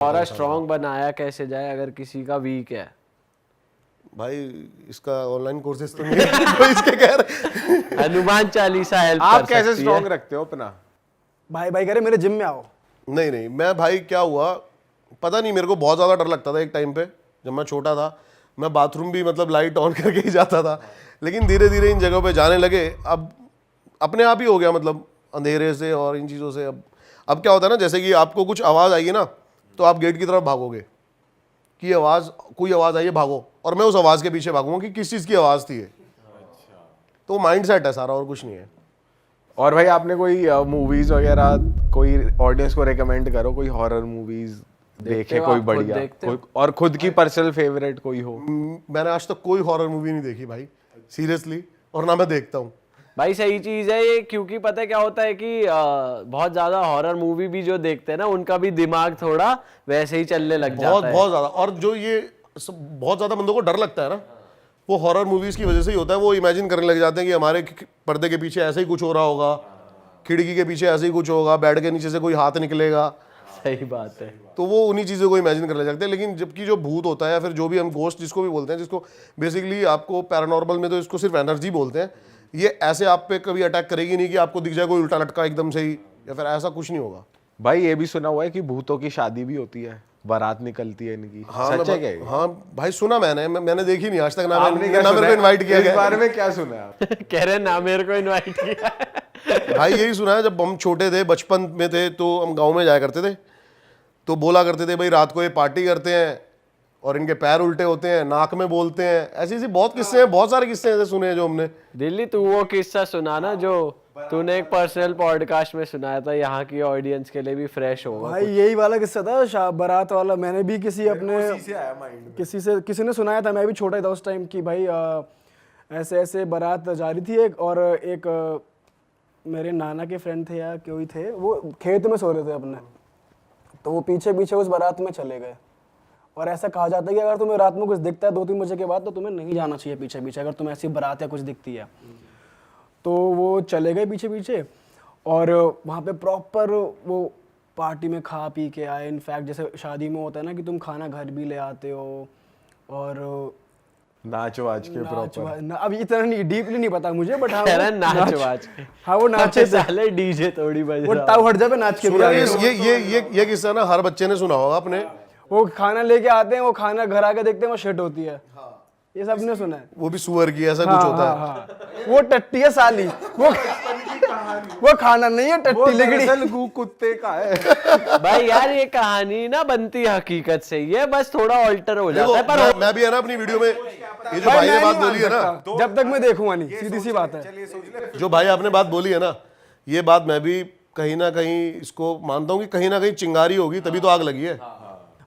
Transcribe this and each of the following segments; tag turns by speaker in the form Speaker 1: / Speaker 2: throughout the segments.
Speaker 1: और स्ट्रॉन्ग बनाया कैसे जाए अगर किसी का वीक है?
Speaker 2: भाई इसका ऑनलाइन कोर्सेज तो नहीं है तो इसके कह रहे
Speaker 1: हनुमान चालीसा हेल्प
Speaker 3: आप
Speaker 1: कर
Speaker 3: कैसे
Speaker 1: सकती
Speaker 3: स्ट्रॉन्ग
Speaker 1: है।
Speaker 3: रखते हो अपना?
Speaker 4: भाई कह रहे मेरे जिम में आओ।
Speaker 2: नहीं नहीं, मैं भाई क्या हुआ पता नहीं, मेरे को बहुत ज़्यादा डर लगता था एक टाइम पे जब मैं छोटा था। मैं बाथरूम भी मतलब लाइट ऑन करके ही जाता था, लेकिन धीरे धीरे इन जगहों पे जाने लगे। अब अपने आप ही हो गया, मतलब अंधेरे से और इन चीज़ों से। अब क्या होता है ना, जैसे कि आपको कुछ आवाज़ आएगी ना तो आप गेट की तरफ भागोगे कि आवाज़, कोई आवाज़ आई है भागो, और मैं उस आवाज़ के पीछे भागूंगा कि किस चीज़ की आवाज़ थी ये। तो माइंड सेट है सारा, और कुछ नहीं है।
Speaker 3: और भाई आपने कोई मूवीज वगैरह कोई ऑडियंस को रेकमेंड करो, कोई हॉरर मूवीज देखे
Speaker 1: हो
Speaker 3: कोई
Speaker 1: आप? खुद
Speaker 3: बढ़िया
Speaker 1: देखते हो?
Speaker 3: और खुद की पर्सनल फेवरेट कोई हो?
Speaker 2: मैंने आज तक कोई हॉरर मूवी नहीं देखी भाई, सीरियसली, और ना मैं देखता हूँ।
Speaker 1: भाई सही चीज है ये, क्योंकि पता है क्या होता है कि बहुत ज्यादा हॉरर मूवी भी जो देखते हैं ना उनका भी दिमाग थोड़ा वैसे ही चलने लग
Speaker 2: बहुत
Speaker 1: जाता है।
Speaker 2: बहुत ज़्यादा। और जो ये बहुत ज़्यादा बंदों को डर लगता है ना, वो हॉरर मूवीज़ की वजह से ही होता है। वो इमेजिन करने लग जाते हैं कि हमारे पर्दे के पीछे ऐसे ही कुछ हो रहा होगा, खिड़की के पीछे ऐसे ही कुछ होगा, बेड के नीचे से कोई हाथ निकलेगा।
Speaker 1: सही बात है।
Speaker 2: तो वो उन्हीं चीज़ों को इमेजिन करने लग जाते हैं। लेकिन जबकि जो भूत होता है या फिर जो भी हम गोस्ट जिसको भी बोलते हैं, जिसको बेसिकली आपको पैरानॉर्मल में तो इसको सिर्फ एनर्जी बोलते हैं, ये ऐसे आप पे कभी अटैक करेगी नहीं कि आपको दिख जाए कोई उल्टा लटका एकदम से ही, या फिर ऐसा कुछ नहीं होगा।
Speaker 3: भाई ये भी सुना हुआ है कि भूतों की शादी भी होती है, बारात निकलती है इनकी। सच है क्या ये?
Speaker 2: हाँ भाई सुना मैंने देखी नहीं आज तक। ना
Speaker 3: आपने क्या
Speaker 2: मेरे
Speaker 3: सुना
Speaker 2: को
Speaker 3: है?
Speaker 2: इन्वाइट किया
Speaker 3: इस
Speaker 2: गया।
Speaker 3: बारे में क्या सुना है आप?
Speaker 1: कह रहे ना मेरे को इनवाइट किया।
Speaker 2: भाई यही सुना है, जब हम छोटे थे बचपन में थे तो हम गांव में जाया करते थे, तो बोला करते थे भाई रात को ये पार्टी करते हैं और इनके पैर उल्टे होते हैं, नाक में बोलते हैं। ऐसी ऐसी बहुत किस्से हैं, बहुत सारे किस्से ऐसे सुने हैं जो हमने।
Speaker 1: दिल्ली तू वो किस्सा सुना ना जो तूने एक पर्सनल पॉडकास्ट में सुनाया था, यहाँ की ऑडियंस के लिए भी फ्रेश होगा।
Speaker 4: भाई यही वाला किस्सा था बारात वाला। मैंने भी किसी ने सुनाया था, मैं भी छोटा था उस टाइम, कि भाई ऐसे ऐसे बारात जा रही थी एक, और एक मेरे नाना के फ्रेंड थे या कोई थे, वो खेत में सो रहे थे अपने, तो वो पीछे पीछे उस बारात में चले गए। और ऐसा कहा जाता है कि अगर तुम्हें रात में कुछ दिखता है 2-3 बजे के बाद तो तुम्हें नहीं जाना चाहिए पीछे पीछे, अगर तुम्हें ऐसी बारात या कुछ दिखती है। तो वो चले गए पीछे पीछे, और वहाँ पे प्रॉपर वो पार्टी में खा पी के आए। इनफैक्ट जैसे शादी में होता है ना कि तुम खाना घर भी ले आते हो, और
Speaker 3: नाच वाच के प्रॉपर।
Speaker 4: अब इतना नहीं डीपली नहीं पता मुझे, बट हाँ
Speaker 1: कह रहा है नाच वाच के।
Speaker 4: हाँ वो नाचे थे,
Speaker 1: साले डीजे थोड़ी बज
Speaker 4: वो
Speaker 1: रहा
Speaker 4: ताऊ हट जाए नाच के भी
Speaker 2: सुना
Speaker 4: आ गए।
Speaker 2: ये किस्सा ना हर बच्चे ने सुना होगा अपने।
Speaker 4: वो खाना लेके आते हैं, वो खाना घर आके देखते हैं वो शिट होती है। ये सबने सुना है।
Speaker 2: वो भी सुअर की, ऐसा कुछ होता है।
Speaker 4: हाँ। वो टट्टी है साली, वो खाना नहीं है, टट्टी लिगड़ी।
Speaker 3: कुत्ते का है।
Speaker 1: भाई यार ये कहानी ना बनती हकीकत से ही है, बस थोड़ा ऑल्टर हो जाता है। पर
Speaker 2: मैं भी है ना अपनी वीडियो में ये जो भाई ने बात बोली है ना,
Speaker 4: जब तक मैं देखूंगा नहीं, सीधी सी बात है।
Speaker 2: जो भाई आपने बात बोली है ना, ये बात मैं भी कहीं ना कहीं इसको मानता हूँ कि कहीं ना कहीं चिंगारी होगी तभी तो आग लगी है।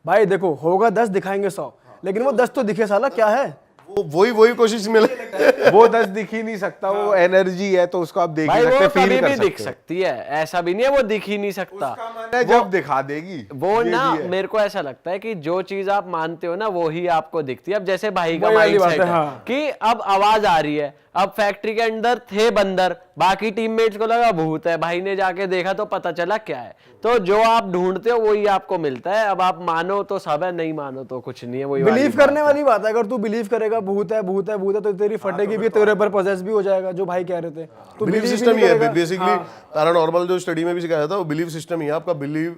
Speaker 4: भाई देखो होगा 10 दिखाएंगे 100, लेकिन वो 10 तो दिखे साला क्या है।
Speaker 2: वही कोशिश मिले।
Speaker 3: वो 10 दिख ही नहीं सकता, वो एनर्जी है तो उसको आप देख
Speaker 1: भाई
Speaker 3: ही सकते,
Speaker 1: वो
Speaker 3: फील
Speaker 1: कभी
Speaker 3: कर
Speaker 1: भी
Speaker 3: सकते
Speaker 1: दिख सकती है, ऐसा भी नहीं है वो दिख ही नहीं सकता।
Speaker 3: जब दिखा देगी
Speaker 1: वो
Speaker 3: ये
Speaker 1: ना
Speaker 3: भी है।
Speaker 1: मेरे को ऐसा लगता है कि जो चीज आप मानते हो ना वो ही आपको दिखती है। अब जैसे भाई का
Speaker 4: वही वाली
Speaker 1: माइंडसेट
Speaker 4: बात
Speaker 1: है
Speaker 4: है, हाँ।
Speaker 1: कि अब आवाज आ रही है, अब फैक्ट्री के अंदर थे बंदर, बाकी टीममेट्स को लगा भूत है, भाई ने जाके देखा तो पता चला क्या है। तो जो आप ढूंढते हो वही आपको मिलता है। अब आप मानो तो सब है, नहीं मानो तो कुछ नहीं है। वही
Speaker 4: बिलीव करने वाली बात है। अगर तू बिलीव करेगा भूत है भूत है भूत है, तो तेरी फटेगी भी, तेरे पर पोजेस भी हो जाएगा, जो भाई कह रहे थे। तो
Speaker 2: बिलीव सिस्टम ही है बेसिकली। पैरानॉर्मल जो स्टडी में भी सिखाया था वो बिलीव सिस्टम ही है आपका। बिलीव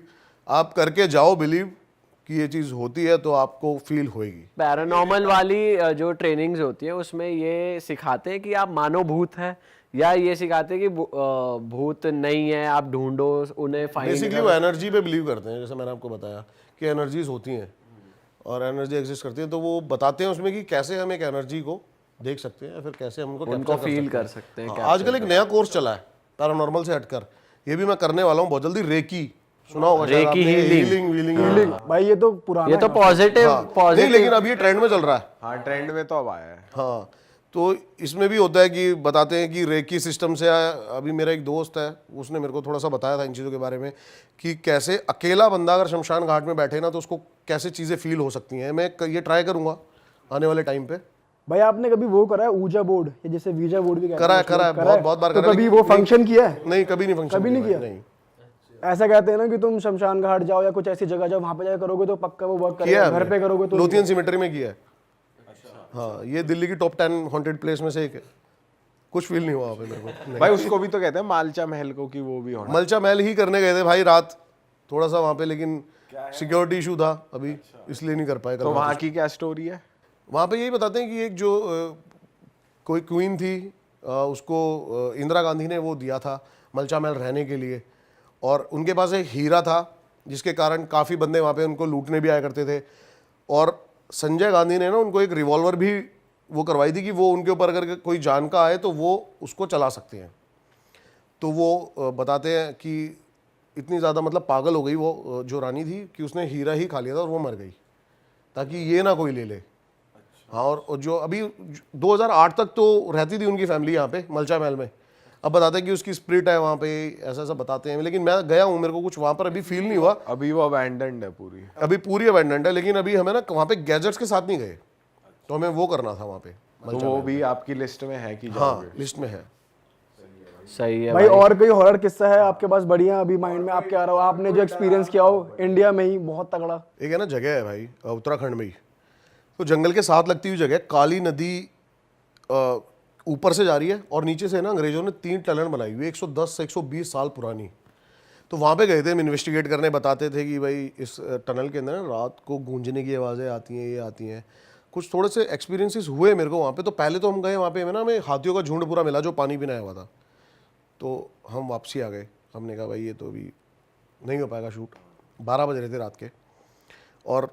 Speaker 2: आप करके जाओ, बिलीव कि ये चीज होती है तो आपको फील होएगी।
Speaker 1: पैरानॉर्मल वाली जो ट्रेनिंग्स होती है उसमें ये सिखाते हैं कि आप मानो भूत है, या ये सिखाते हैं कि भूत नहीं है, आप ढूंढो उन्हें, फाइंड
Speaker 2: बेसिकली वो एनर्जी पे बिलीव करते हैं। जैसे मैंने आपको बताया कि एनर्जीज होती हैं और एनर्जी एग्जिस्ट करती है, तो वो बताते हैं उसमें कि कैसे हम एक एनर्जी को देख सकते हैं, फिर कैसे हम
Speaker 1: उनको फील कर सकते हैं।
Speaker 2: आजकल एक नया कोर्स चला है पैरानॉर्मल से हटकर, ये भी मैं करने वाला हूँ बहुत जल्दी। रेकी सुना होगा शायद आपने, हीलिंग।
Speaker 4: भाई ये तो पुराना
Speaker 1: ये तो पॉजिटिव
Speaker 2: नहीं, लेकिन अब ये ट्रेंड में चल रहा है।
Speaker 3: हाँ ट्रेंड में तो अब आया है।
Speaker 2: हाँ, तो इसमें भी होता है कि बताते हैं कि रेकी सिस्टम से अभी मेरा एक दोस्त है, उसने मेरे को थोड़ा सा बताया था इन चीज़ों के बारे में कि कैसे अकेला बंदा अगर शमशान घाट में बैठे ना तो उसको कैसे चीज़ें फील हो सकती हैं। मैं ये ट्राई करूँगा आने वाले टाइम पे।
Speaker 4: भाई आपने कभी वो करा है ऊजा बोर्ड, जैसे वीजा बोर्ड भी
Speaker 2: करा है बहुत बार
Speaker 4: तो
Speaker 2: करा है।
Speaker 4: कभी वो फंक्शन किया है?
Speaker 2: नहीं, कभी नहीं फंक्शन
Speaker 4: कभी नहीं किया?
Speaker 2: नहीं।
Speaker 4: ऐसा कहते हैं ना कि तुम शमशान घाट जाओ या कुछ ऐसी जगह जाओ, वहां पे जाकर करोगे तो पक्का वो वर्क
Speaker 2: किया
Speaker 4: करेगा,
Speaker 2: है
Speaker 4: घर पे करोगे तो
Speaker 2: लोथियन सिमेट्री में किया है। हाँ, ये दिल्ली की टॉप 10 हॉन्टेड प्लेस में से एक है। कुछ फील नहीं हुआ वहाँ पे मेरे को।
Speaker 3: भाई उसको भी तो कहते हैं मालचा महल को, कि वो भी होना।
Speaker 2: मलचा महल ही करने गए थे भाई रात थोड़ा सा वहाँ पे, लेकिन सिक्योरिटी इशू था अभी, इसलिए नहीं कर पाए।
Speaker 3: तो वहाँ की क्या स्टोरी है?
Speaker 2: वहाँ पे यही बताते हैं कि एक जो कोई क्वीन थी, उसको इंदिरा गांधी ने वो दिया था मलचा महल रहने के लिए, और उनके पास एक हीरा था जिसके कारण काफ़ी बंदे वहाँ पे उनको लूटने भी आया करते थे। और संजय गांधी ने ना उनको एक रिवॉल्वर भी वो करवाई थी कि वो उनके ऊपर अगर कोई जान का आए तो वो उसको चला सकते हैं। तो वो बताते हैं कि इतनी ज़्यादा मतलब पागल हो गई वो जो रानी थी कि उसने हीरा ही खा लिया था और वो मर गई ताकि ये ना कोई ले ले। हाँ, और जो अभी 2008 तक तो रहती थी उनकी फैमिली यहाँ पे मलचा महल में। अब बताते हैं कि उसकी स्पिरिट है वहाँ पे, ऐसा ऐसा बताते हैं, लेकिन मैं गया हूँ, मेरे को कुछ वहाँ पर अभी फील नहीं हुआ।
Speaker 3: अभी वो अबैंडन्ड है पूरी?
Speaker 2: अभी पूरी अबैंडेंट है, लेकिन अभी हमें ना वहाँ पे गैजेट्स के साथ नहीं गए, तो हमें वो करना था वहाँ पे।
Speaker 3: तो वो भी आपकी लिस्ट में है कि
Speaker 2: हाँ,
Speaker 3: जाओगे?
Speaker 2: लिस्ट में है।
Speaker 1: सही है
Speaker 4: भाई। और कोई हॉरर किस्सा है आपके पास बढ़िया अभी माइंड में आपके आ रहा हो, आपने जो एक्सपीरियंस किया हो इंडिया में ही बहुत तगड़ा?
Speaker 2: एक है ना जगह है भाई उत्तराखंड में ही, तो जंगल के साथ लगती हुई जगह, काली नदी ऊपर से जा रही है और नीचे से ना अंग्रेजों ने 3 टनल बनाई हुई है 110 से 120 साल पुरानी। तो वहाँ पे गए थे हम इन्वेस्टिगेट करने, बताते थे कि भाई इस टनल के अंदर रात को गूंजने की आवाज़ें आती हैं, ये आती हैं। कुछ थोड़े से एक्सपीरियंसेस हुए मेरे को वहाँ पे। तो पहले तो हम गए वहाँ पे, हमें हाथियों का झुंड पूरा मिला जो पानी पीने आया हुआ था, तो हम वापसी आ गए। हमने कहा भाई ये तो अभी नहीं हो पाएगा शूट, 12 बज रहे थे रात के। और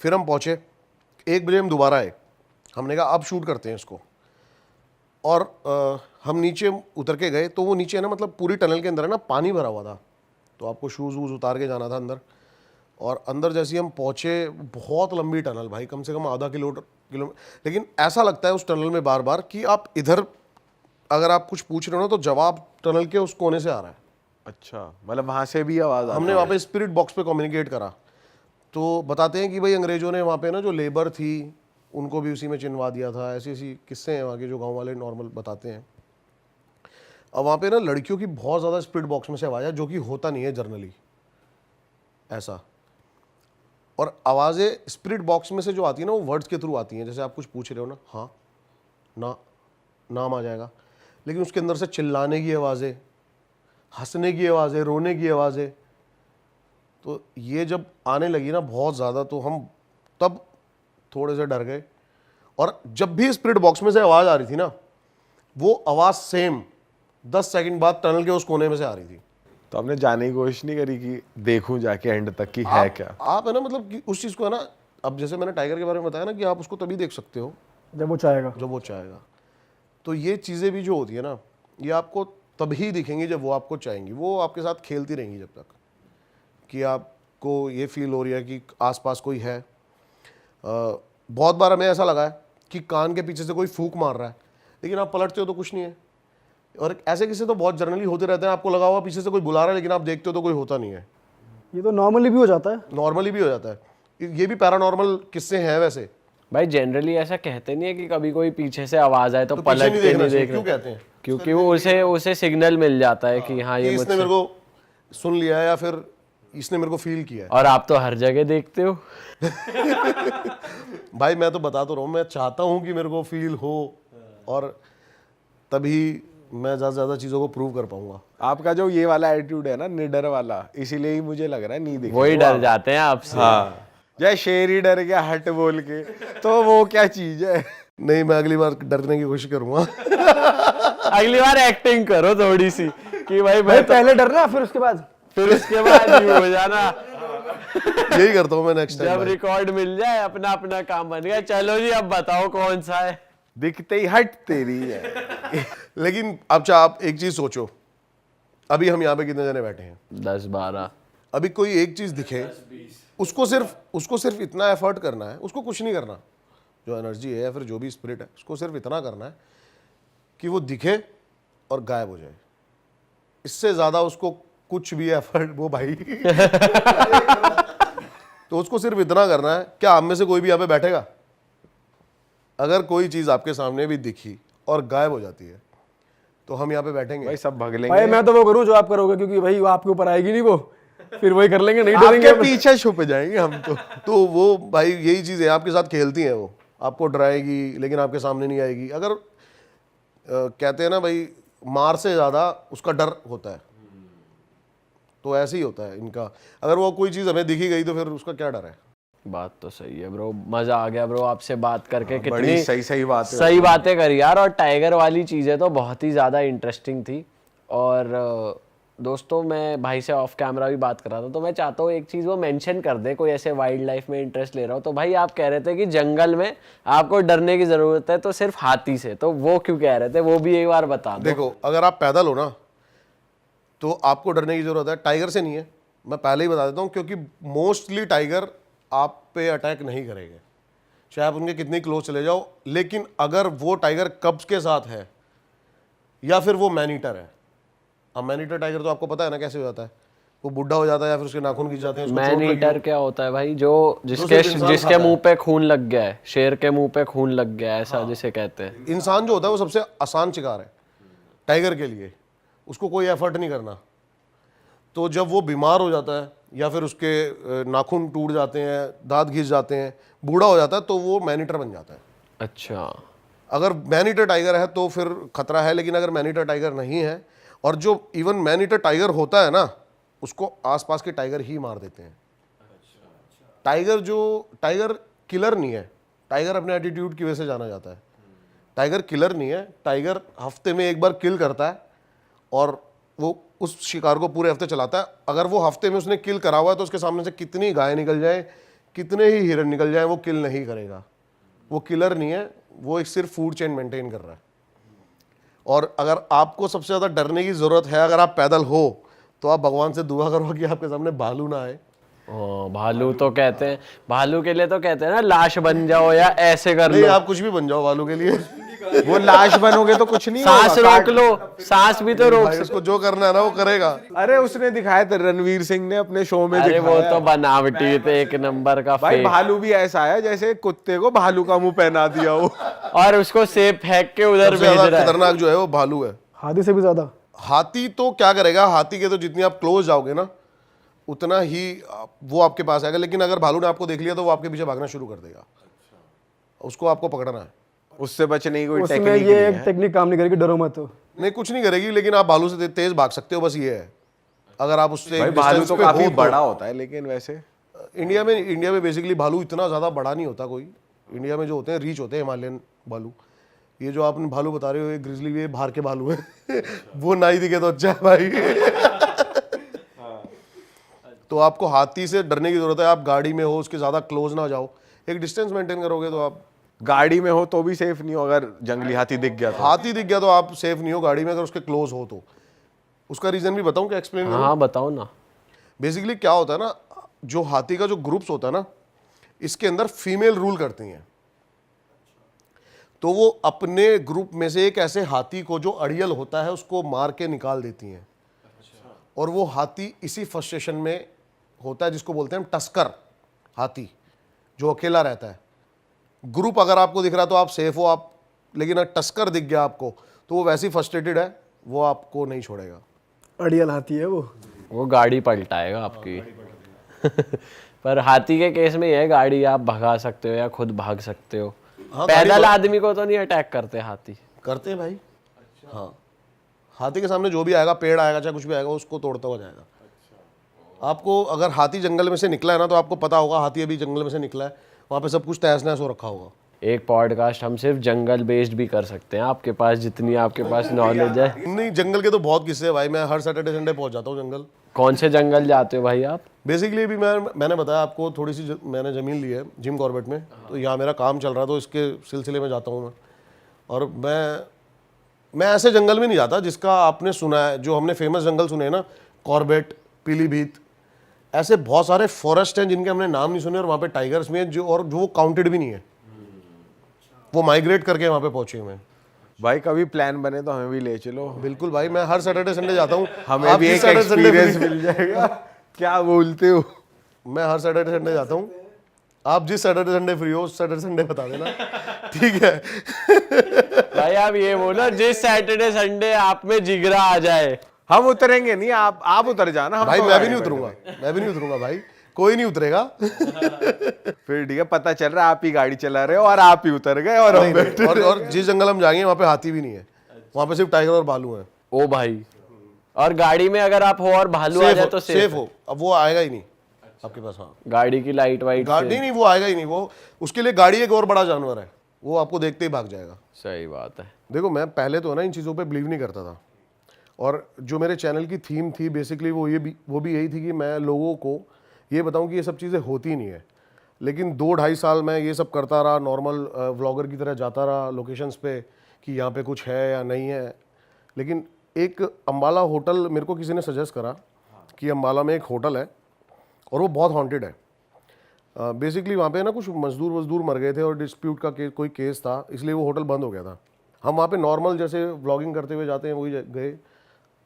Speaker 2: फिर हम पहुँचे, 1 बजे हम दोबारा आए, हमने कहा अब शूट करते हैं इसको। और हम नीचे उतर के गए तो वो नीचे है ना मतलब पूरी टनल के अंदर है ना पानी भरा हुआ था, तो आपको शूज़ वूज़ उतार के जाना था अंदर। और अंदर जैसे ही हम पहुँचे, बहुत लंबी टनल भाई, कम से कम आधा किलोमीटर, लेकिन ऐसा लगता है उस टनल में बार बार कि आप इधर अगर आप कुछ पूछ रहे हो ना तो जवाब टनल के उस कोने से आ रहा है।
Speaker 3: अच्छा, मतलब वहाँ से भी आवाज़
Speaker 2: हमने वहाँ पे स्पिरिट बॉक्स पे कम्युनिकेट करा। तो बताते हैं कि भाई अंग्रेजों ने वहाँ पे ना जो लेबर थी उनको भी उसी में चिनवा दिया था। ऐसी ऐसी किस्से हैं वहाँ के जो गांव वाले नॉर्मल बताते हैं। अब वहाँ पे ना लड़कियों की बहुत ज़्यादा स्पिरिट बॉक्स में से आवाज़ है, जो कि होता नहीं है जनरली ऐसा। और आवाज़ें स्पिरिट बॉक्स में से जो आती है ना वो वर्ड्स के थ्रू आती हैं। जैसे आप कुछ पूछ रहे हो ना, हाँ ना, नाम आ जाएगा, लेकिन उसके अंदर से चिल्लाने की आवाज़ें, हंसने की आवाज़ें, रोने की आवाज़ें। तो ये जब आने लगी ना बहुत ज़्यादा, तो हम तब थोड़े से डर गए। और जब भी स्पिरिट बॉक्स में से आवाज़ आ रही थी ना, वो आवाज़ सेम 10 सेकंड बाद टनल के उस कोने में से आ रही थी।
Speaker 3: तो आपने जाने की कोशिश नहीं करी कि देखूं जाके एंड तक कि है क्या?
Speaker 2: आप है ना मतलब कि उस चीज़ को है ना, अब जैसे मैंने टाइगर के बारे में बताया ना कि आप उसको तभी देख सकते हो
Speaker 4: जब वो चाहेगा।
Speaker 2: जब वो चाहेगा। तो ये चीज़ें भी जो होती है ना, ये आपको तभी दिखेंगी जब वो आपको चाहेंगी। वो आपके साथ खेलती रहेंगी जब तक कि आपको ये फील हो रही है कि आसपास कोई है। बहुत बार हमें ऐसा लगा है कि कान के पीछे से कोई फूंक मार रहा है, लेकिन आप पलटते हो तो कुछ नहीं है। और ऐसे किस्से तो बहुत जनरली होते रहते हैं। आपको लगा हुआ पीछे से कोई बुला रहा है, लेकिन आप देखते हो तो कोई होता नहीं है।
Speaker 4: ये तो नॉर्मली भी हो जाता है।
Speaker 2: नॉर्मली भी हो जाता है। ये भी पैरानॉर्मल किस्से हैं वैसे।
Speaker 1: भाई जनरली ऐसा कहते नहीं है कि कभी कोई पीछे से आवाज आए तो
Speaker 2: तो
Speaker 1: पलट
Speaker 2: पीछे नहीं
Speaker 1: के
Speaker 2: देखना
Speaker 1: नहीं
Speaker 2: चाहिए।
Speaker 1: देख
Speaker 2: क्यों
Speaker 1: रहे,
Speaker 2: कहते हैं?
Speaker 1: क्योंकि वो उसे सिग्नल मिल जाता है कि हाँ
Speaker 2: कि
Speaker 1: ये
Speaker 2: इसने
Speaker 1: मुझसे।
Speaker 2: मेरे को सुन लिया है या फिर इसने मेरे को फील किया है।
Speaker 1: और आप तो हर जगह देखते हो।
Speaker 2: भाई मैं तो बता तो रहा हूँ, मैं चाहता हूँ कि मेरे को फील हो, और तभी मैं ज़्यादा से ज़्यादा चीज़ों को प्रूव कर पाऊंगा।
Speaker 3: आपका जो ये वाला एटीट्यूड है ना, निडर वाला, इसीलिए ही मुझे लग रहा है नहीं देखेंगे।
Speaker 1: वही डर जाते हैं आपसे।
Speaker 3: हाँ, जय शेर ही डर गया हट बोल के, तो वो क्या चीज है?
Speaker 2: नहीं, मैं अगली बार डरने की कोशिश करूंगा।
Speaker 1: अगली बार एक्टिंग करो थोड़ी सी कि भाई
Speaker 4: भाई
Speaker 1: मैं तो,
Speaker 4: पहले डरना फिर उसके बाद
Speaker 1: फिर उसके बाद ही हो जाना।
Speaker 2: यही करता हूँ मैं नेक्स्ट
Speaker 1: जब
Speaker 2: टाइम।
Speaker 1: रिकॉर्ड मिल जाए अपना अपना काम बन गया। चलो जी अब बताओ कौन सा है।
Speaker 3: दिखते ही हट तेरी है।
Speaker 2: लेकिन अच्छा आप एक चीज सोचो, अभी हम यहाँ पे कितने जने बैठे हैं?
Speaker 1: 10-12।
Speaker 2: अभी कोई एक चीज दिखे, उसको सिर्फ इतना एफर्ट करना है, उसको कुछ नहीं करना। जो एनर्जी है या फिर जो भी स्पिरिट है, उसको सिर्फ इतना करना है कि वो दिखे और गायब हो जाए। इससे ज्यादा उसको कुछ भी एफर्ट वो भाई तो उसको सिर्फ इतना करना है। क्या हम में से कोई भी यहाँ पे बैठेगा? अगर कोई चीज आपके सामने भी दिखी और गायब हो जाती है, तो हम यहाँ पे बैठेंगे।
Speaker 3: भाई सब भाग लेंगे।
Speaker 4: भाई मैं तो वो करूँ जो आप करोगे, क्योंकि भाई वो आपके ऊपर आएगी नहीं, वो फिर वही कर लेंगे, नहीं
Speaker 3: आपके
Speaker 4: डरेंगे।
Speaker 3: पीछे छुप जाएंगे हम तो।
Speaker 2: तो वो भाई यही चीज़ है, आपके साथ खेलती हैं वो, आपको डराएगी लेकिन आपके सामने नहीं आएगी। अगर कहते हैं ना भाई, मार से ज़्यादा उसका डर होता है, तो ऐसे ही होता है इनका। अगर वो कोई चीज़ हमें दिखी गई तो फिर उसका क्या डर है।
Speaker 1: बात तो सही है ब्रो, मजा आ गया ब्रो आपसे बात करके।
Speaker 3: बड़ी
Speaker 1: कितनी
Speaker 3: सही बात है।
Speaker 1: सही बातें करी यार, और टाइगर वाली चीजें तो बहुत ही ज्यादा इंटरेस्टिंग थी। और दोस्तों मैं भाई से ऑफ कैमरा भी बात कर रहा था, तो मैं चाहता हूँ एक चीज़ वो मेंशन कर दे, कोई ऐसे वाइल्ड लाइफ में इंटरेस्ट ले रहा हो। तो भाई आप कह रहे थे कि जंगल में आपको डरने की ज़रूरत है तो सिर्फ हाथी से, तो वो क्यों कह रहे थे, वो भी एक बार बता दो।
Speaker 2: देखो, अगर आप पैदल हो ना तो आपको डरने की ज़रूरत है, टाइगर से नहीं है। मैं पहले ही बता देता हूँ, क्योंकि मोस्टली टाइगर आप पे अटैक नहीं करेंगे, चाहे आप उनके कितनी क्लोज चले जाओ। लेकिन अगर वो टाइगर कब्ज के साथ है या फिर वो मैन ईटर है, अब मैन ईटर टाइगर तो आपको पता है ना कैसे हो जाता है, वो बुढ़ा हो जाता है या फिर उसके नाखून खींच जाते हैं, उसको
Speaker 1: मैन
Speaker 2: चोट लगी
Speaker 1: ईटर
Speaker 2: हो।
Speaker 1: क्या होता है भाई, जो जिसके
Speaker 2: सिर्फ इंसान
Speaker 1: जिसके
Speaker 2: खाता
Speaker 1: मुंह पे खून लग गया है, शेर के मुंह पे खून लग गया है, ऐसा जिसे कहते हैं।
Speaker 2: इंसान जो होता है वो सबसे आसान शिकार है टाइगर के लिए, उसको कोई एफर्ट नहीं करना। तो जब वो बीमार हो जाता है या फिर उसके नाखून टूट जाते हैं, दांत घिस जाते हैं, बूढ़ा हो जाता है, तो वो मैन ईटर बन जाता है।
Speaker 1: अच्छा,
Speaker 2: अगर मैन ईटर टाइगर है तो फिर खतरा है, लेकिन अगर मैन ईटर टाइगर नहीं है, और जो इवन मैन ईटर टाइगर होता है ना, उसको आसपास के टाइगर ही मार देते हैं। टाइगर किलर नहीं है, टाइगर अपने एटीट्यूड की वजह से जाना जाता है। टाइगर किलर नहीं है, टाइगर हफ्ते में एक बार किल करता है और वो उस शिकार को पूरे हफ्ते चलाता है। अगर वो हफ्ते में उसने किल करा हुआ है तो उसके सामने से कितनी गाय निकल जाए, कितने ही हिरन निकल जाए, वो किल नहीं करेगा। वो किलर नहीं है, वो एक सिर्फ फूड चेन मेंटेन कर रहा है। और अगर आपको सबसे ज़्यादा डरने की ज़रूरत है, अगर आप पैदल हो, तो आप भगवान से दुआ करो कि आपके सामने भालू ना आए।
Speaker 1: भालू तो कहते हैं, भालू के लिए तो कहते हैं ना लाश बन जाओ या ऐसे कर
Speaker 2: नहीं,
Speaker 1: लो,
Speaker 2: आप कुछ भी बन जाओ भालू के लिए।
Speaker 3: वो लाश बनोगे तो कुछ नहीं
Speaker 1: सांस
Speaker 3: होगा,
Speaker 1: रोक लो, सांस भी तो रोक
Speaker 2: भाई उसको जो करना है ना वो करेगा।
Speaker 3: अरे उसने दिखाया था, रणवीर सिंह ने अपने शो में
Speaker 1: अरे वो
Speaker 3: दिखाया।
Speaker 1: तो बनावटी थे, एक नंबर का
Speaker 3: भाई
Speaker 1: फेक।
Speaker 3: भालू भी ऐसा है जैसे कुत्ते को भालू का मुंह पहना दिया हो।
Speaker 1: और उसको सेब फेंक के उधर
Speaker 2: सबसे
Speaker 1: भेज
Speaker 2: ज्यादा
Speaker 1: रहा है।
Speaker 2: खतरनाक जो है वो भालू है।
Speaker 4: हाथी से भी ज्यादा।
Speaker 2: हाथी तो क्या करेगा, हाथी के तो जितनी आप क्लोज जाओगे ना उतना ही वो आपके पास आएगा। लेकिन अगर भालू ने आपको देख लिया तो वो आपके पीछे भागना शुरू कर देगा, उसको आपको पकड़ना है।
Speaker 3: उससे बचने की कोई
Speaker 4: उसमें
Speaker 3: टेक्निक
Speaker 4: ये
Speaker 3: नहीं
Speaker 4: एक
Speaker 3: है।
Speaker 4: टेक्निक काम नहीं करेगी, डरो मत।
Speaker 2: नहीं, कुछ नहीं करेगी, लेकिन आप भालू से तेज भाग सकते हो, बस ये है। अगर आप उससे
Speaker 3: भाई
Speaker 2: एक
Speaker 3: भालू
Speaker 2: distance
Speaker 3: तो
Speaker 2: पे
Speaker 3: काफी
Speaker 2: हो तो।
Speaker 3: बड़ा होता है, लेकिन वैसे
Speaker 2: इंडिया में बेसिकली भालू इतना ज़्यादा बड़ा नहीं होता कोई। इंडिया में जो होते हैं रीच होते हैं हिमालयन भालू। ये जो आपने भालू बता रहे हो, ये ग्रिजली, ये बाहर के भालू है। वो ना ही दिखे तो अच्छा है भाई। तो आपको हाथी से डरने की जरूरत है, आप गाड़ी में हो उसके ज़्यादा क्लोज ना जाओ, एक डिस्टेंस मेंटेन करोगे तो आप।
Speaker 3: गाड़ी में हो तो भी सेफ नहीं हो, अगर जंगली हाथी दिख गया तो।
Speaker 2: हाथी दिख गया तो आप सेफ नहीं हो गाड़ी में, अगर उसके क्लोज हो तो। उसका रीज़न भी बताऊं क्या, एक्सप्लेन करूं?
Speaker 1: हाँ बताओ ना।
Speaker 2: बेसिकली क्या होता है ना, जो हाथी का जो ग्रुप्स होता है ना, इसके अंदर फीमेल रूल करती हैं। तो वो अपने ग्रुप में से एक ऐसे हाथी को जो अड़ियल होता है उसको मार के निकाल देती हैं। और वो हाथी इसी फ्रस्ट्रेशन में होता है जिसको बोलते हैं टस्कर हाथी, जो अकेला रहता है। ग्रुप अगर आपको दिख रहा है तो आप सेफ हो, आप, लेकिन अगर टस्कर दिख गया आपको तो वो वैसे ही फ्रस्ट्रेटेड है, वो आपको नहीं छोड़ेगा।
Speaker 4: अड़ियल हाथी है वो
Speaker 1: गाड़ी पलटाएगा आपकी। पर हाथी के केस में यह गाड़ी आप भगा सकते हो या खुद भाग सकते हो।
Speaker 2: हाँ,
Speaker 1: पैदल आदमी को तो नहीं अटैक करते हाथी।
Speaker 2: करते हैं भाई। हाँ, हाथी के सामने जो भी आएगा, पेड़ आएगा चाहे कुछ भी आएगा, उसको तोड़ता हुआ जाएगा। आपको अगर हाथी जंगल में से निकला है ना, तो आपको पता होगा हाथी अभी जंगल में से निकला है, वहाँ पे सब कुछ तहस नहस हो रखा होगा।
Speaker 1: एक पॉडकास्ट हम सिर्फ जंगल बेस्ड भी कर सकते हैं, आपके पास जितनी आपके पास नॉलेज है।
Speaker 2: नहीं, जंगल के तो बहुत किस्से हैं भाई, मैं हर सैटरडे संडे पहुँच जाता हूँ जंगल।
Speaker 1: कौन से जंगल जाते हो भाई आप?
Speaker 2: बेसिकली अभी मैंने बताया आपको, थोड़ी सी मैंने ज़मीन ली है जिम कॉर्बेट में, तो यहाँ मेरा काम चल रहा है, तो इसके सिलसिले में जाता हूँ मैं। और मैं ऐसे जंगल में नहीं जाता जिसका आपने सुना है, जो हमने फेमस जंगल सुने हैं ना, कॉर्बेट, पीलीभीत, ऐसे बहुत सारे फॉरेस्ट हैं जिनके हमने नाम नहीं सुने, और वहाँ पे टाइगर्स भी हैं जो वो काउंटेड भी नहीं है, वो माइग्रेट करके वहाँ पे पहुँचे हुए हैं।
Speaker 3: भाई कभी प्लान बने तो हमें भी ले चलो।
Speaker 2: बिल्कुल भाई, मैं हर सैटरडे संडे जाता हूँ।
Speaker 3: हमें
Speaker 2: आप
Speaker 3: भी
Speaker 2: जिस
Speaker 3: एक
Speaker 2: Saturday Sunday
Speaker 3: एक्सपीरियंस
Speaker 2: free-
Speaker 3: मिल जाएगा। क्या बोलते हो?
Speaker 2: मैं हर सैटरडे संडे जाता हूँ, आप जिस सैटरडे संडे फ्री हो उस सैटरडे संडे बता देना। ठीक है।
Speaker 1: भाई आप ये बोलो जिस सैटरडे संडे आप में जिगरा आ जाए।
Speaker 3: हम उतरेंगे नहीं, आप उतर जाना। हम
Speaker 2: भाई
Speaker 3: तो
Speaker 2: मैं भी
Speaker 3: गाड़ी
Speaker 2: नहीं
Speaker 3: में
Speaker 2: उतरूंगा, मैं भी नहीं उतरूंगा भाई, कोई नहीं उतरेगा।
Speaker 3: फिर ठीक है, पता चल रहा है आप ही गाड़ी चला रहे हो और आप ही उतर गए और हम बैठे।
Speaker 2: और जिस जंगल हम जाएंगे वहाँ पे हाथी भी नहीं है, वहाँ पे सिर्फ टाइगर और भालू है।
Speaker 1: ओ भाई, और गाड़ी में अगर आप हो और भालू आ जाए तो
Speaker 2: सेफ हो। अब वो आएगा ही नहीं आपके पास। हाँ,
Speaker 1: गाड़ी की लाइट वाइट
Speaker 2: गाड़ी नहीं, वो आएगा ही नहीं। वो उसके लिए गाड़ी एक और बड़ा जानवर है, वो आपको देखते ही भाग जाएगा।
Speaker 1: सही बात है।
Speaker 2: देखो मैं पहले तो है ना इन चीज़ों पे बिलीव नहीं करता था, और जो मेरे चैनल की थीम थी बेसिकली वो भी यही थी कि मैं लोगों को ये बताऊं कि ये सब चीज़ें होती नहीं है। लेकिन 2-2.5 साल मैं ये सब करता रहा, नॉर्मल व्लॉगर की तरह जाता रहा लोकेशंस पे कि यहाँ पे कुछ है या नहीं है। लेकिन एक अम्बाला होटल मेरे को किसी ने सजेस्ट करा कि अम्बाला में एक होटल है और वो बहुत हॉन्टेड है। बेसिकली वहाँ पे ना कुछ मजदूर मर गए थे और डिस्प्यूट का कोई केस था, इसलिए वो होटल बंद हो गया था। हम वहाँ पे नॉर्मल जैसे व्लॉगिंग करते हुए जाते हैं वही गए,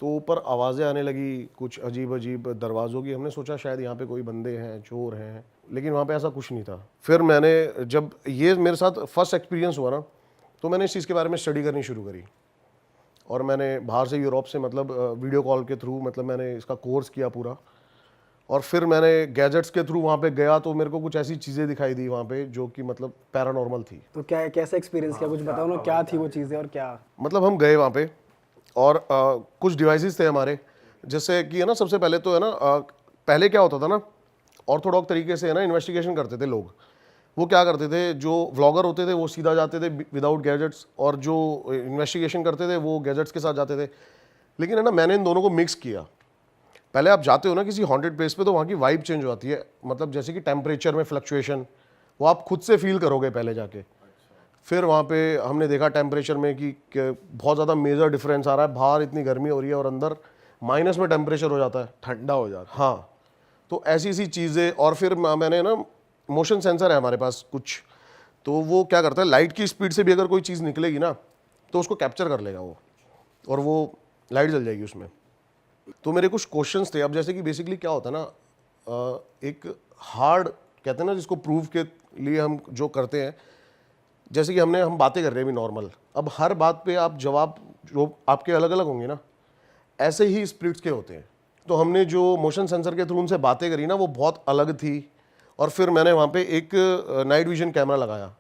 Speaker 2: तो ऊपर आवाज़ें आने लगी कुछ अजीब अजीब दरवाज़ों की। हमने सोचा शायद यहाँ पे कोई बंदे हैं, चोर हैं, लेकिन वहाँ पे ऐसा कुछ नहीं था। फिर मैंने जब ये मेरे साथ फर्स्ट एक्सपीरियंस हुआ ना, तो मैंने इस चीज़ के बारे में स्टडी करनी शुरू करी, और मैंने बाहर से यूरोप से मतलब वीडियो कॉल के थ्रू मतलब मैंने इसका कोर्स किया पूरा। और फिर मैंने गैजेट्स के थ्रू वहाँ पे गया, तो मेरे को कुछ ऐसी चीज़ें दिखाई दी वहाँ पे जो कि मतलब पैरानॉर्मल थी।
Speaker 4: तो क्या कैसा एक्सपीरियंस किया, कुछ बताओ ना, क्या थी वो चीज़ें और क्या?
Speaker 2: मतलब हम गए वहाँ पे और कुछ डिवाइसेस थे हमारे, जैसे कि है ना सबसे पहले तो है ना पहले क्या होता था ना, ऑर्थोडॉक्स तरीके से है ना इन्वेस्टिगेशन करते थे लोग। वो क्या करते थे, जो व्लॉगर होते थे वो सीधा जाते थे विदाउट गैजेट्स, और जो इन्वेस्टिगेशन करते थे वो गैजेट्स के साथ जाते थे। लेकिन है ना मैंने इन दोनों को मिक्स किया। पहले आप जाते हो ना किसी हॉन्टेड प्लेस पे, तो वहाँ की वाइब चेंज हो जाती है, मतलब जैसे कि टेम्परेचर में फ्लक्चुएशन वो आप खुद से फील करोगे पहले जाके। फिर वहाँ पे हमने देखा टेम्परेचर में कि बहुत ज़्यादा मेजर डिफरेंस आ रहा है, बाहर इतनी गर्मी हो रही है और अंदर माइनस में टेम्परेचर हो जाता है,
Speaker 3: ठंडा हो जाता है।
Speaker 2: हाँ, तो ऐसी चीज़ें। और फिर मैंने ना मोशन सेंसर है हमारे पास कुछ, तो वो क्या करता है लाइट की स्पीड से भी अगर कोई चीज़ निकलेगी ना तो उसको कैप्चर कर लेगा वो, और वो लाइट जल जाएगी उसमें। तो मेरे कुछ क्वेश्चंस थे। अब जैसे कि बेसिकली क्या होता है ना, एक हार्ड कहते हैं ना जिसको प्रूव के लिए हम जो करते हैं, जैसे कि हम बातें कर रहे हैं अभी नॉर्मल, अब हर बात पे आप जवाब जो आपके अलग अलग होंगे ना, ऐसे ही स्प्रिट्स के होते हैं। तो हमने जो मोशन सेंसर के थ्रू उनसे बातें करी ना वो बहुत अलग थी। और फिर मैंने वहाँ पे एक नाइट विजन कैमरा लगाया,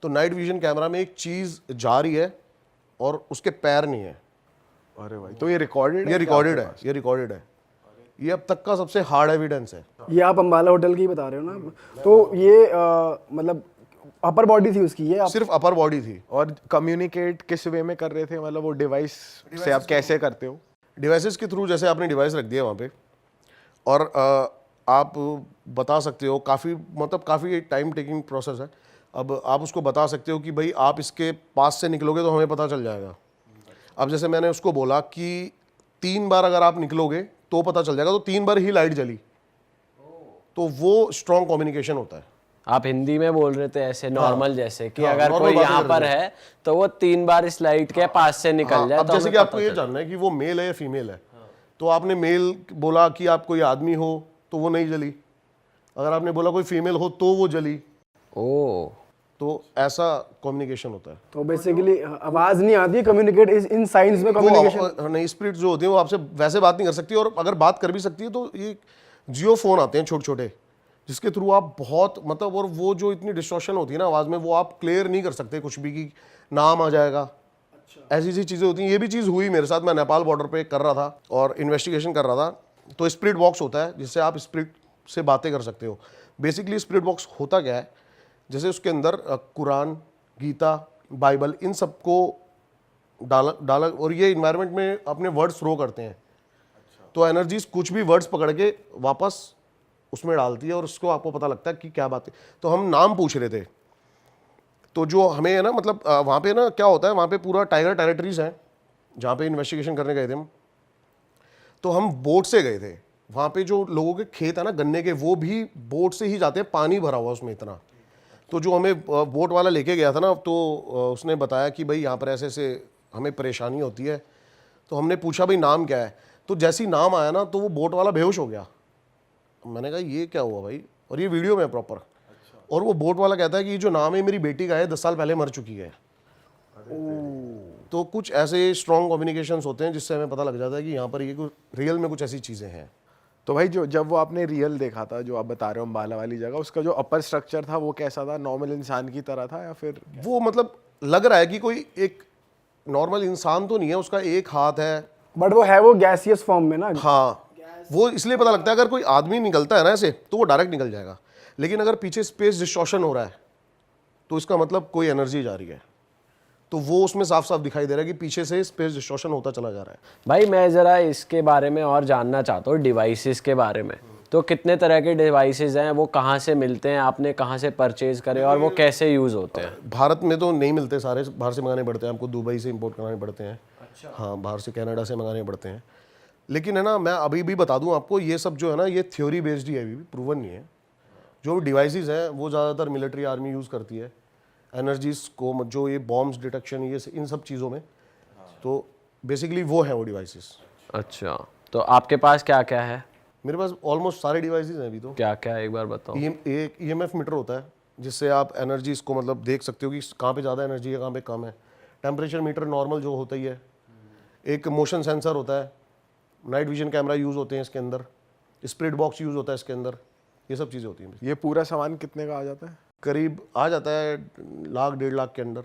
Speaker 2: तो नाइट विजन कैमरा में एक चीज़ जा रही है और उसके पैर नहीं है।
Speaker 3: अरे भाई, तो ये रिकॉर्डेड है?
Speaker 2: ये रिकॉर्डेड है, ये रिकॉर्डेड है। ये अब तक का सबसे हार्ड एविडेंस है।
Speaker 4: ये आप अम्बाला होटल की बता रहे हो ना, तो ये मतलब अपर बॉडी थी उसकी, ये
Speaker 2: सिर्फ अपर बॉडी थी।
Speaker 3: और कम्युनिकेट किस वे में कर रहे थे, मतलब वो डिवाइस से आप कैसे करते हो?
Speaker 2: डिवाइसेस के थ्रू, जैसे आपने डिवाइस रख दिया वहाँ पे और आप बता सकते हो, काफ़ी टाइम टेकिंग प्रोसेस है। अब आप उसको बता सकते हो कि भाई आप इसके पास से निकलोगे तो हमें पता चल जाएगा। अब जैसे मैंने उसको बोला कि 3 बार अगर आप निकलोगे तो पता चल जाएगा, तो 3 बार ही लाइट जली, तो वो स्ट्रॉन्ग कम्युनिकेशन होता है।
Speaker 1: आप हिंदी में बोल रहे थे ऐसे नॉर्मल जैसे कि
Speaker 2: हाँ,
Speaker 1: अगर
Speaker 2: normal
Speaker 1: कोई
Speaker 2: बातें
Speaker 1: यहाँ
Speaker 2: कर
Speaker 1: पर
Speaker 2: रहे
Speaker 1: है तो वो 3 बार इस लाइट के पास से निकल जाए
Speaker 2: अब
Speaker 1: तो
Speaker 2: जैसे
Speaker 1: हमें
Speaker 2: कि आपको
Speaker 1: पता
Speaker 2: ये
Speaker 1: चले।
Speaker 2: जानना है कि वो मेल है या फीमेल है, तो आपने मेल बोला कि आप कोई आदमी हो तो वो नहीं जली, अगर आपने बोला कोई फीमेल हो तो वो जली।
Speaker 1: ओ,
Speaker 2: तो ऐसा कम्युनिकेशन होता है।
Speaker 4: तो बेसिकली आवाज नहीं आती, कम्युनिकेट इन साइंस में कम्युनिकेशन।
Speaker 2: नहीं, स्पिरिट जो होती है वो आपसे वैसे बात नहीं कर सकती, और अगर बात कर भी सकती है तो ये जियो फोन आते हैं छोटे छोटे, जिसके थ्रू आप बहुत मतलब, और वो जो इतनी डिस्टॉर्शन होती है ना आवाज़ में, वो आप क्लियर नहीं कर सकते कुछ भी, कि नाम आ जाएगा। ऐसी चीज़ें होती हैं। ये भी चीज़ हुई मेरे साथ, मैं नेपाल बॉर्डर पे कर रहा था और इन्वेस्टिगेशन कर रहा था। तो स्पिरिट बॉक्स होता है जिससे आप स्पिरिट से बातें कर सकते हो। बेसिकली स्पिरिट बॉक्स होता क्या है, जैसे उसके अंदर कुरान, गीता, बाइबल, इन सबको डाला और ये इन्वायरमेंट में अपने वर्ड्स थ्रो करते हैं। तो एनर्जीज कुछ भी वर्ड्स पकड़ के वापस उसमें डालती है और उसको आपको पता लगता है कि क्या बात है। तो हम नाम पूछ रहे थे, तो जो हमें है ना मतलब वहाँ पे ना क्या होता है, वहाँ पे पूरा टाइगर टेरिटरीज है जहाँ पे इन्वेस्टिगेशन करने गए थे हम। तो हम बोट से गए थे, वहाँ पे जो लोगों के खेत है ना गन्ने के, वो भी बोट से ही जाते हैं, पानी भरा हुआ उसमें इतना। तो जो हमें बोट वाला लेके गया था ना, तो उसने बताया कि भाई यहाँ पर ऐसे ऐसे हमें परेशानी होती है। तो हमने पूछा भाई नाम क्या है, तो जैसे ही नाम आया ना तो वो बोट वाला बेहोश हो गया। मैंने कहा ये क्या हुआ भाई, और ये वीडियो में प्रॉपर। और वो बोट वाला कहता है कि जो नाम है मेरी बेटी का है, 10 साल पहले मर चुकी है। तो कुछ ऐसे स्ट्रॉन्ग कम्युनिकेशंस होते हैं जिससे हमें पता लग जाता है कि यहाँ पर ये कुछ रियल में कुछ ऐसी चीज़ें हैं।
Speaker 3: तो भाई जो जब वो आपने रियल देखा था, जो आप बता रहे हो अम्बाला वाली जगह, उसका जो अपर स्ट्रक्चर था वो कैसा था? नॉर्मल इंसान की तरह था या फिर?
Speaker 2: वो मतलब लग रहा है कि कोई एक नॉर्मल इंसान तो नहीं है, उसका एक हाथ है।
Speaker 4: बट वो है वो गैसियस फॉर्म में ना।
Speaker 2: हाँ, वो इसलिए पता लगता है अगर कोई आदमी निकलता है ना ऐसे तो वो डायरेक्ट निकल जाएगा, लेकिन अगर पीछे स्पेस डिस्टॉर्शन हो रहा है तो इसका मतलब कोई एनर्जी जा रही है। तो वो उसमें साफ साफ दिखाई दे रहा है कि पीछे से स्पेस डिस्टॉर्शन होता चला जा रहा है।
Speaker 1: भाई मैं ज़रा इसके बारे में और जानना चाहता हूँ, डिवाइसेस के बारे में। तो कितने तरह के डिवाइसेस हैं, वो कहाँ से मिलते हैं, आपने कहाँ से परचेज करे और वो कैसे यूज़ होते हैं?
Speaker 2: भारत में तो नहीं मिलते, सारे बाहर से मंगाने पड़ते हैं, आपको दुबई से इंपोर्ट कराने पड़ते हैं। अच्छा। हाँ, बाहर से कनाडा से मंगाने पड़ते हैं। लेकिन है ना, मैं अभी भी बता दूं आपको, ये सब जो है ना, ये थ्योरी बेस्ड ही है, अभी भी प्रूवन नहीं है। जो डिवाइसेस हैं वो ज़्यादातर मिलिट्री आर्मी यूज़ करती है, एनर्जीज को, जो ये बॉम्ब्स डिटेक्शन, ये इन सब चीज़ों में। तो बेसिकली वो है वो डिवाइसेस।
Speaker 1: अच्छा, तो आपके पास क्या क्या है?
Speaker 2: मेरे पास ऑलमोस्ट सारे डिवाइसेस हैं अभी तो।
Speaker 1: क्या क्या है एक बार बताओ।
Speaker 2: एक EMF मीटर होता है जिससे आप एनर्जीज को मतलब देख सकते हो कि कहाँ पे ज़्यादा एनर्जी है, कहाँ पे कम है। टेम्परेचर मीटर नॉर्मल जो होता ही है। एक मोशन सेंसर होता है, नाइट विजन कैमरा यूज़ होते हैं इसके अंदर, स्प्लिट बॉक्स यूज़ होता है इसके अंदर, ये सब चीज़ें होती हैं।
Speaker 3: ये पूरा सामान कितने का आ जाता है?
Speaker 2: करीब आ जाता है 1 लाख 1.5 लाख के अंदर।